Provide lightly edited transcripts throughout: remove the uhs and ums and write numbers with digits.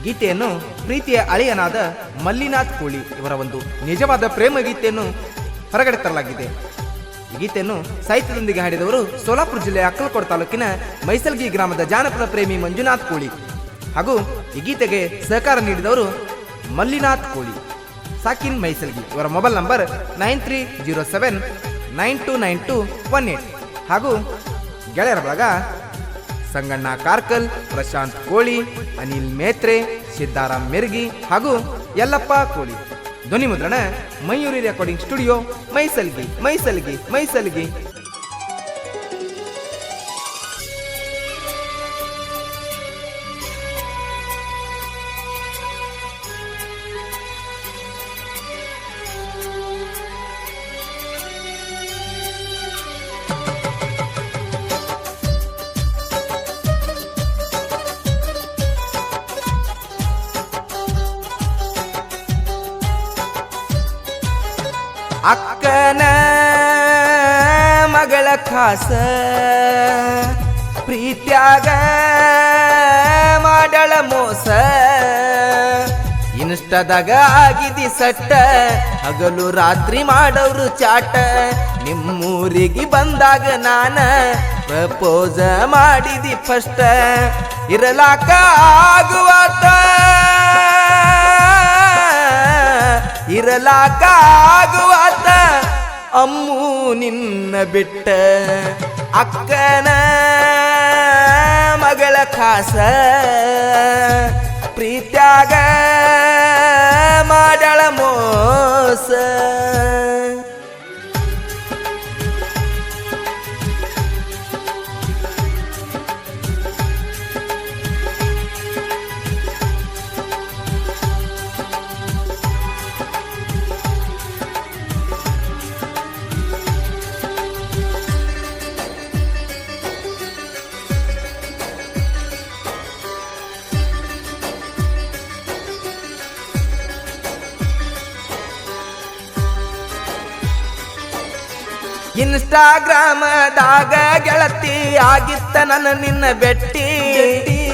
ಗೀತೆಯನ್ನು ಪ್ರೀತಿಯ ಅಳಿಯನಾದ ಮಲ್ಲಿನಾಥ್ ಕೋಳಿ ಇವರ ಒಂದು ನಿಜವಾದ ಪ್ರೇಮ ಗೀತೆಯನ್ನು ಹೊರಗಡೆ ತರಲಾಗಿದೆ. ಈ ಗೀತೆಯನ್ನು ಸಾಹಿತ್ಯದೊಂದಿಗೆ ಹಾಡಿದವರು ಸೋಲಾಪುರ ಜಿಲ್ಲೆಯ ಅಕ್ಕಲಕೋಟ ತಾಲೂಕಿನ ಮೈಸಲ್ಗಿ ಗ್ರಾಮದ ಜಾನಪದ ಪ್ರೇಮಿ ಮಂಜುನಾಥ್ ಕೋಳಿ ಹಾಗೂ ಈ ಗೀತೆಗೆ ಸಹಕಾರ ನೀಡಿದವರು ಮಲ್ಲಿನಾಥ್ ಕೋಳಿ ಸಾಕಿನ್ ಮೈಸಲ್ಗಿ. ಇವರ ಮೊಬೈಲ್ ನಂಬರ್ 9307929218 ಹಾಗೂ ಗೆಳೆಯರ ಬಳಗ ಸಂಗಣ್ಣ ಕಾರ್ಕಲ್, ಪ್ರಶಾಂತ್ ಕೋಳಿ, ಅನಿಲ್ ಮೇತ್ರೆ, ಸಿದ್ದಾರಾಮ್ ಮೆರ್ಗಿ ಹಾಗೂ ಯಲ್ಲಪ್ಪ ಕೋಳಿ. ಧ್ವನಿ ಮುದ್ರಣ ಮಯೂರಿ ರೆಕಾರ್ಡಿಂಗ್ ಸ್ಟುಡಿಯೋ, ಮೈಸಲ್ಗಿ ಮೈಸಲ್ಗಿ ಮೈಸಲ್ಗಿ. ಅಕ್ಕನ ಮಗಳ ಖಾಸ ಪ್ರೀತ್ಯಾಗ ಮಾಡಳ ಮೋಸ, ಇನ್ಸ್ಟಾದಾಗ ಆಗಿದಿ ಸಟ್ಟ, ಹಗಲು ರಾತ್ರಿ ಮಾಡೋರು ಚಾಟ. ನಿಮ್ಮೂರಿಗೆ ಬಂದಾಗ ನಾನ ಪ್ರಪೋಸ ಮಾಡಿದಿ ಫಸ್ಟ್, ಇರಲಾಕ ಆಗುವಾತ ಇರಲಾಕ ಆಗುವಾತ ಅಮ್ಮು ನಿನ್ನ ಬಿಟ್ಟ. ಅಕ್ಕನ ಮಗಳ ಖಾಸ ಪ್ರೀತ್ಯಾಗ ಮಾಡಳ ಮೋಸ. ಇನ್ಸ್ಟಾಗ್ರಾಮದಾಗ ಗೆಳತಿ ಆಗಿತ್ತ ನನ್ನ ನಿನ್ನ ಬೆಟ್ಟಿ,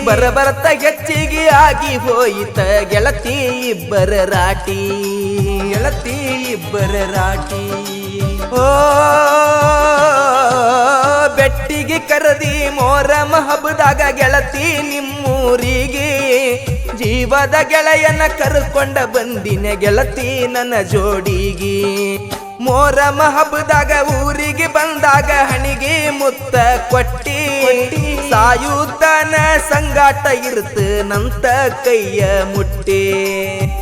ಬರಬರ್ತ ಹೆಚ್ಚಿಗೆ ಆಗಿ ಹೋಯಿತ ಗೆಳತಿ ಇಬ್ಬರ ರಾಟಿ, ಗೆಳತಿ ಇಬ್ಬರ ರಾಟಿ. ಓ ಬೆಟ್ಟಿಗೆ ಕರದಿ ಮೋರಮ ಹಬ್ಬದಾಗ ಗೆಳತಿ ನಿಮ್ಮೂರಿಗೆ, ಜೀವದ ಗೆಳೆಯನ ಕರ್ಕೊಂಡ ಬಂದಿನ ಗೆಳತಿ ನನ್ನ ಜೋಡಿಗೆ. ಮೋರಮ ಹಬ್ಬದಾಗ ಊರಿಗೆ ಬಂದಾಗ ಹಣಿಗೆ ಮುತ್ತ ಕೊಟ್ಟಿ, ಸಾಯುತ್ತನ ಸಂಗಾಟ ಇರ್ತ ನಂತ ಕೈಯ ಮುಟ್ಟಿ,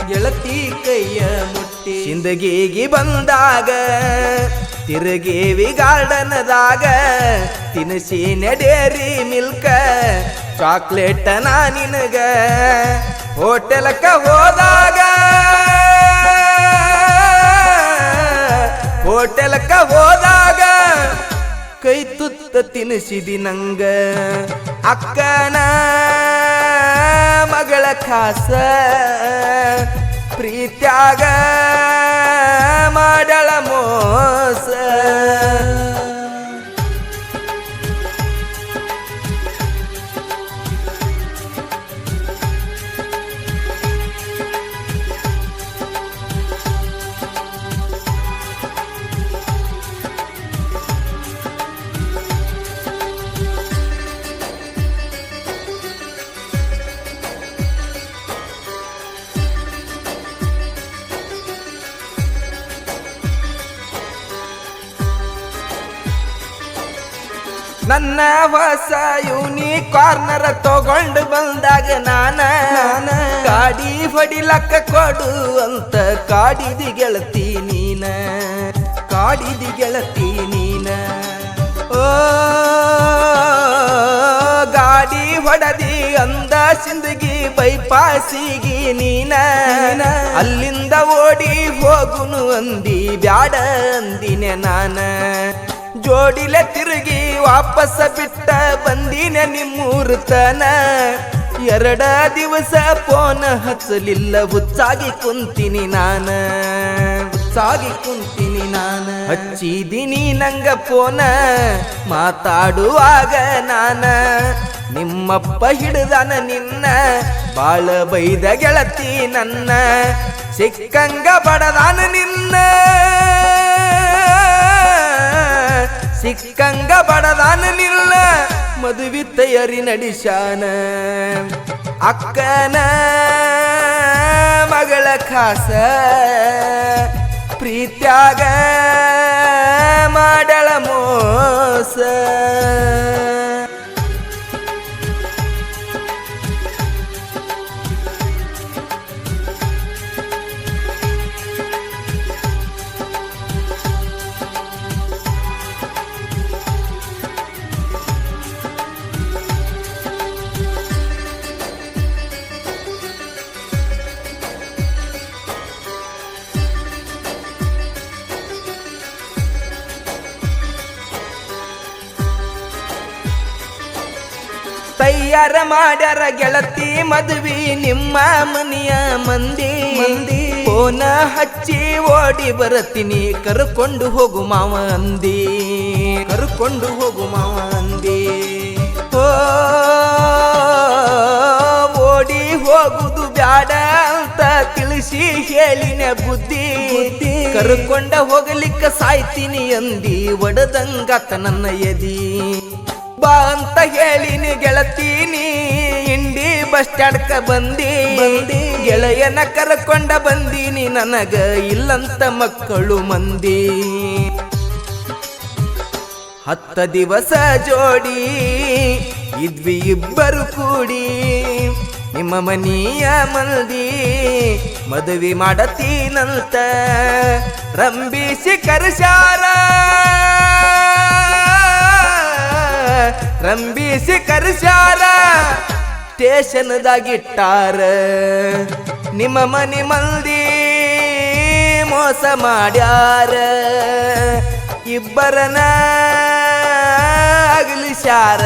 ಗೆಳತಿ ಕೈಯ ಮುಟ್ಟಿ. ಜಿಂದಗಿಗೆ ಬಂದಾಗ ತಿರುಗೇವಿ ಗಾರ್ಡನದಾಗ, ತಿನಿಸಿನ ಡೇರಿ ಮಿಲ್ಕ ಚಾಕ್ಲೇಟ್ ನಾ ನಿನಗ. ಹೋಟೆಲ್ಕ ಹೋದಾಗ ಹೋಟೆಲ್ಕ ಹೋದಾಗ ಕೈ ತುತ್ತ ತಿನಿಸಿದಿ ನಂಗ. ಅಕ್ಕನ ಮಗಳ ಖಾಸ ಪ್ರೀತ್ಯಾಗ ಮಾಡಳ ಮೋಸ. ನನ್ನ ಹೊಸ ಯೂನಿಕಾರ್ನರ ತಗೊಂಡು ಬಂದಾಗ ನಾನ ಗಾಡಿ ಹೊಡಿಲಕ್ಕ ಕೊಡು ಅಂತ ಕಾಡಿದಿ ಗೆಳತಿ ನೀನ, ಕಾಡಿದಿ ಗೆಳತಿ ನೀನ. ಓ ಗಾಡಿ ಹೊಡದಿ ಅಂದ ಸಿಂದಗಿ ಬೈಪಾಸಿಗಿ ನೀನ, ಅಲ್ಲಿಂದ ಓಡಿ ಹೋಗುನು ಅಂದಿ ಬ್ಯಾಡ ಅಂದಿನೆ ನಾನ. ಜೋಡಿಲೆ ತಿರುಗಿ ವಾಪಸ್ ಬಿಟ್ಟ ಬಂದಿನ ನಿಮ್ಮೂರು ತನ, 2 ದಿವಸ ಫೋನ್ ಹಚ್ಚಲಿಲ್ಲ ಹುಚ್ಚಾಗಿ ಕುಂತೀನಿ ನಾನ, ಹುಚ್ಚಾಗಿ ಕುಂತೀನಿ ನಾನ. ಹಚ್ಚಿದಿನಿ ನಂಗ ಫೋನ ಮಾತಾಡುವಾಗ ನಾನ, ನಿಮ್ಮಪ್ಪ ಹಿಡ್ದಾನ ನಿನ್ನ ಬಾಳ ಬೈದ ಗೆಳತಿ ನನ್ನ ಸಿಕ್ಕಂಗ ಬಡದಾನ ನಿನ್ನ ಸಿಕ್ಕಂಗ ಬಡದಾನ ನಿಲ್ಲ ಮದುವೆ ತಯಾರಿ ನಡೆಸಾನ ಅಕ್ಕನ ಮಗಳ ಖಾಸ ಪ್ರೀತ್ಯಾಗ ಮಾಡಳ ಮೋಸ ತಯ್ಯಾರ ಮಾಡ್ಯಾರ ಗೆಳತಿ ಮದುವೆ ನಿಮ್ಮ ಮನೆಯ ಮಂದಿ ಫೋನ ಹಚ್ಚಿ ಓಡಿ ಬರತೀನಿ ಕರ್ಕೊಂಡು ಹೋಗು ಮಾವ ಅಂದಿ ಕರ್ಕೊಂಡು ಹೋಗು ಮಾವ ಅಂದಿ ಓಡಿ ಹೋಗುದು ಬ್ಯಾಡ ಅಂತ ತಿಳಿಸಿ ಹೇಳಿನ ಬುದ್ಧಿ ಕರ್ಕೊಂಡ ಹೋಗಲಿಕ್ಕ ಸಾಯ್ತೀನಿ ಅಂದಿ ಒಡದಂಗಾತ ನನ್ನ ಎದಿ ಬಾ ಅಂತ ಹೇಳಿನಿ ಗೆಳತೀನಿ ಇಂಡಿ ಬಸ್ ಸ್ಟ್ಯಾಂಡ್ಕ ಬಂದಿ ಗೆಳೆಯನ ಕರ್ಕೊಂಡ ಬಂದೀನಿ ನನಗ ಇಲ್ಲಂತ ಮಕ್ಕಳು ಮಂದಿ 10 ದಿವಸ ಜೋಡಿ ಇದ್ವಿ ಇಬ್ಬರು ಕೂಡಿ ನಿಮ್ಮ ಮನೆಯ ಮಂದಿ ಮದುವೆ ಮಾಡತೀನಂತ ರಂಬಿಸಿ ಕರ್ಸಾರ ರಂಬಿಸಿ ಕರ್ಸಾರ ಸ್ಟೇಷನ್ದಾಗಿಟ್ಟಾರ ನಿಮ್ಮ ಮನೆ ಮಂದಿ ಮೋಸ ಮಾಡ್ಯಾರ ಇಬ್ಬರನ ಅಗಲಿಸ್ಯಾರ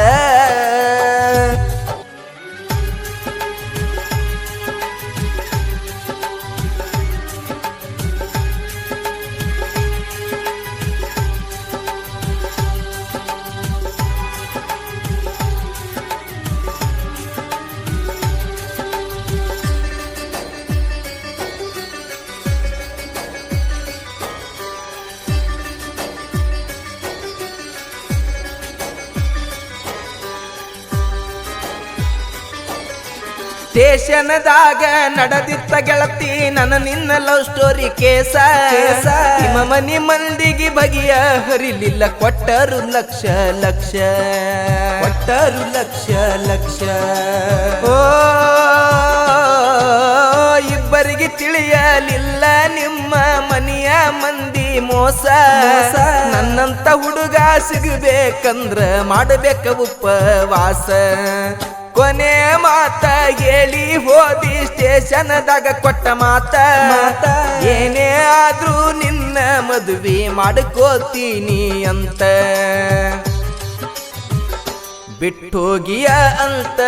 ಸ್ಟೇಷನ್ದಾಗ ನಡೆದಿತ್ತ ಗೆಳತಿ ನನ್ನ ನಿನ್ನ ಲವ್ ಸ್ಟೋರಿ ಕೇಸ ನಿಮ್ಮ ಮನಿ ಮಂದಿಗೆ ಬಗೆಯ ಹರಿಲಿಲ್ಲ ಕೊಟ್ಟರು ಲಕ್ಷ ಲಕ್ಷ ಕೊಟ್ಟರು ಲಕ್ಷ ಲಕ್ಷ ಓ ಇಬ್ಬರಿಗೆ ತಿಳಿಯಲಿಲ್ಲ ನಿಮ್ಮ ಮನೆಯ ಮಂದಿ ಮೋಸ ನನ್ನಂತ ಹುಡುಗ ಸಿಗಬೇಕಂದ್ರ ಮಾಡಬೇಕ ಉಪವಾಸ ಕೊನೆ ಮಾತ ಹೇಳಿ ಹೋದಿ ಸ್ಟೇಷನ್ದಾಗ ಕೊಟ್ಟ ಮಾತ ಏನೇ ಆದ್ರೂ ನಿನ್ನ ಮದುವೆ ಮಾಡ್ಕೋತೀನಿ ಅಂತ ಬಿಟ್ಟೋಗಿಯ ಅಂತ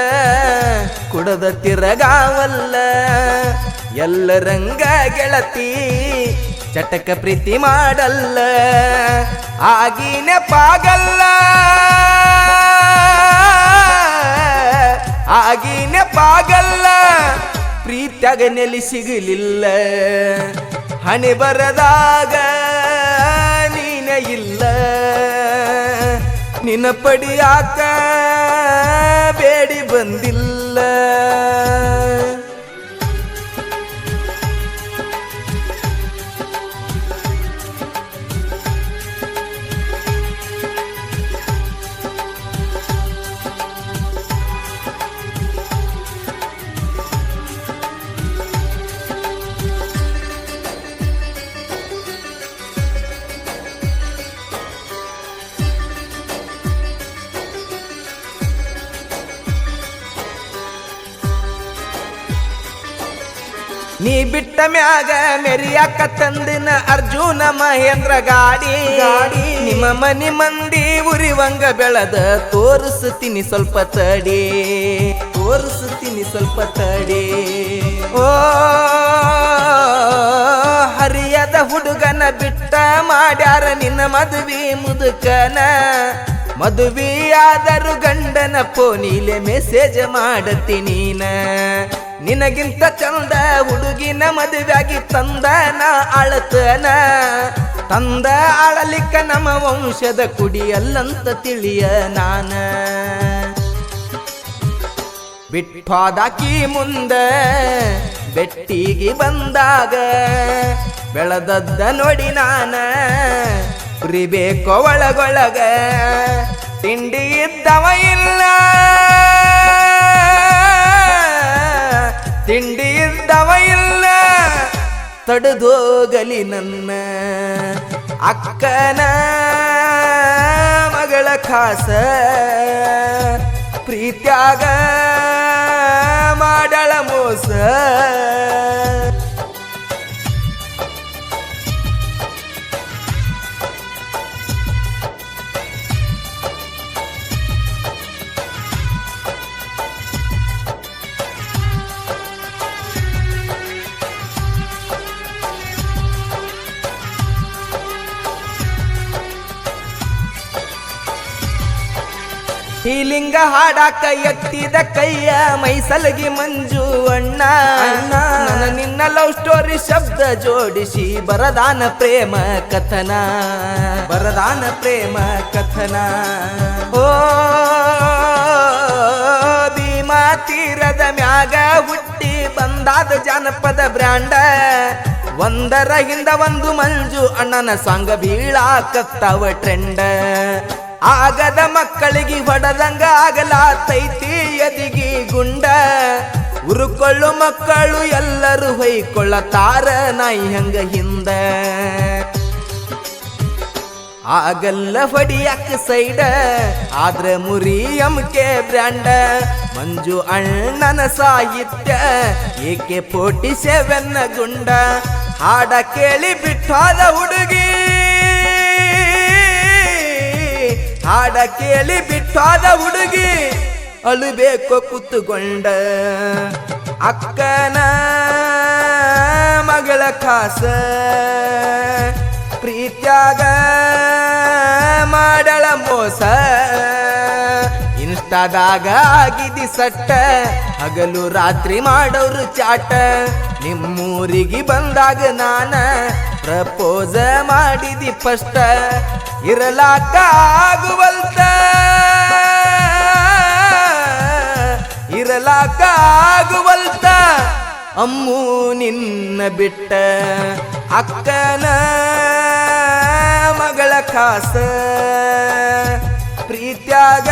ಕುಡದ ತಿರಗಾವಲ್ಲ ಎಲ್ಲರಂಗ ಗೆಳತಿ ಚಟಕ ಪ್ರೀತಿ ಮಾಡಲ್ಲ ಆಗಿನ ಪಾಗಲ್ಲ ಆಗಿನ ಪಾಗಲ್ಲ ಪ್ರೀತ್ಯಾಗ ನೆಲೆ ಸಿಗಲಿಲ್ಲ ಹಣೆ ಬರದಾಗ ನೀನ ಇಲ್ಲ ನಿನ್ನ ಪಡಿಯಾಕ ಬೇಡಿ ಬಂದಿಲ್ಲ ನೀ ಬಿಟ್ಟ ಮ್ಯಾಗ ಮೆರಿಯಾಕ ತಂದಿನ ಅರ್ಜುನ ಮಹೇಂದ್ರ ಗಾಡಿ ನಿಮ್ಮ ಮನಿ ಮಂದಿ ಉರಿವಂಗ ಬೆಳದ ತೋರಿಸ್ತೀನಿ ಸ್ವಲ್ಪ ತಡಿ ತೋರಿಸ್ತೀನಿ ಸ್ವಲ್ಪ ತಡಿ ಓ ಹರಿಯದ ಹುಡುಗನ ಬಿಟ್ಟ ಮಾಡ್ಯಾರ ನಿನ್ನ ಮದುವೆ ಮುದುಕನ ಮದುವೆಯಾದರೂ ಗಂಡನ ಫೋನಿಲೆ ಮೆಸೇಜ್ ಮಾಡತಿ ನೀನ ನಿನಗಿಂತ ಚಂದ ಹುಡುಗಿನ ಮದುವೆಯಾಗಿ ತಂದನ ಅಳತನ ತಂದ ಅಳಲಿಕ್ಕ ನಮ್ಮ ವಂಶದ ಕುಡಿಯಲ್ಲಂತ ತಿಳಿಯ ನಾನ ಬಿಟ್ಟಾದಾಕಿ ಮುಂದ ಬೆಟ್ಟಿಗೆ ಬಂದಾಗ ಬೆಳೆದದ್ದ ನೋಡಿ ನಾನ ಕುರಿಬೇಕೋ ಒಳಗೊಳಗ ತಿಂಡಿ ಇದ್ದವ ಇಲ್ಲ ತಿಂಡಿ ಇದ್ದವ ಇಲ್ಲ ತಡೆದೋಗಲಿ ನನ್ನ ಅಕ್ಕನ ಮಗಳ ಖಾಸ ಪ್ರೀತ್ಯಾಗ ಮಾಡಳ ಮೋಸ ಹೀಲಿಂಗ ಹಾಡಾಕ ಎತ್ತಿದ ಕೈಯ ಮೈಸಲಗಿ ಮಂಜು ಅಣ್ಣ ನನ್ನ ನಿನ್ನ ಲವ್ ಸ್ಟೋರಿ ಶಬ್ದ ಜೋಡಿಸಿ ಬರದಾನ ಪ್ರೇಮ ಕಥನ ಬರದಾನ ಪ್ರೇಮ ಕಥನ ಓ ಭೀಮಾ ತೀರದ ಮ್ಯಾಗ ಹುಟ್ಟಿ ಬಂದಾದ ಜಾನಪದ ಬ್ರ್ಯಾಂಡ ಒಂದರ ಹಿಂದ ಒಂದು ಮಂಜು ಅಣ್ಣನ ಸಾಂಗ ಬೀಳಾಕತ್ತವ ಟ್ರೆಂಡ ಆಗದ ಮಕ್ಕಳಿಗೆ ಹೊಡೆದಂಗ ಆಗಲಾತೈತಿ ಎದಿಗಿ ಗುಂಡ ಉರುಕೊಳ್ಳು ಮಕ್ಕಳು ಎಲ್ಲರೂ ಹೊಯ್ಕೊಳ್ಳತಾರ ನಾಯಿ ಹಂಗ ಹಿಂದ ಆಗಲ್ಲ ಹೊಡಿಯಕ್ಕ ಸೈಡ ಆದ್ರೆ ಮುರಿ ಎಮ್ಕೆ ಬ್ರ್ಯಾಂಡ ಮಂಜು ಅಣ್ಣನ ಸಾಹಿತ್ಯ AK-47 ಗುಂಡ ಹಾಡ ಕೇಳಿ ಬಿಟ್ಟಾದ ಹುಡುಗಿ ಹಾಡ ಕೇಳಿ ಬಿಟ್ಟಾದ ಹುಡುಗಿ ಅಳುಬೇಕು ಕೂತುಕೊಂಡ ಅಕ್ಕನ ಮಗಳ ಖಾಸ ಪ್ರೀತ್ಯಾಗ ಮಾಡಳ ಮೋಸ ಇನ್ಸ್ಟಾದಾಗ ಆಗಿದಿ ಸಟ್ಟ ಹಗಲು ರಾತ್ರಿ ಮಾಡೋರು ಚಾಟ ನಿಮ್ಮೂರಿಗೆ ಬಂದಾಗ ನಾನ ಪ್ರಪೋಸ ಮಾಡಿದಿ ಫಸ್ಟ್ ಇರಲಾಕ ಆಗುವಲ್ತ ಇರಲಾಕ ಆಗುವಲ್ತ ಅಮ್ಮು ನಿನ್ನ ಬಿಟ್ಟ ಅಕ್ಕನ ಮಗಳ ಖಾಸ ಪ್ರೀತ್ಯಾಗ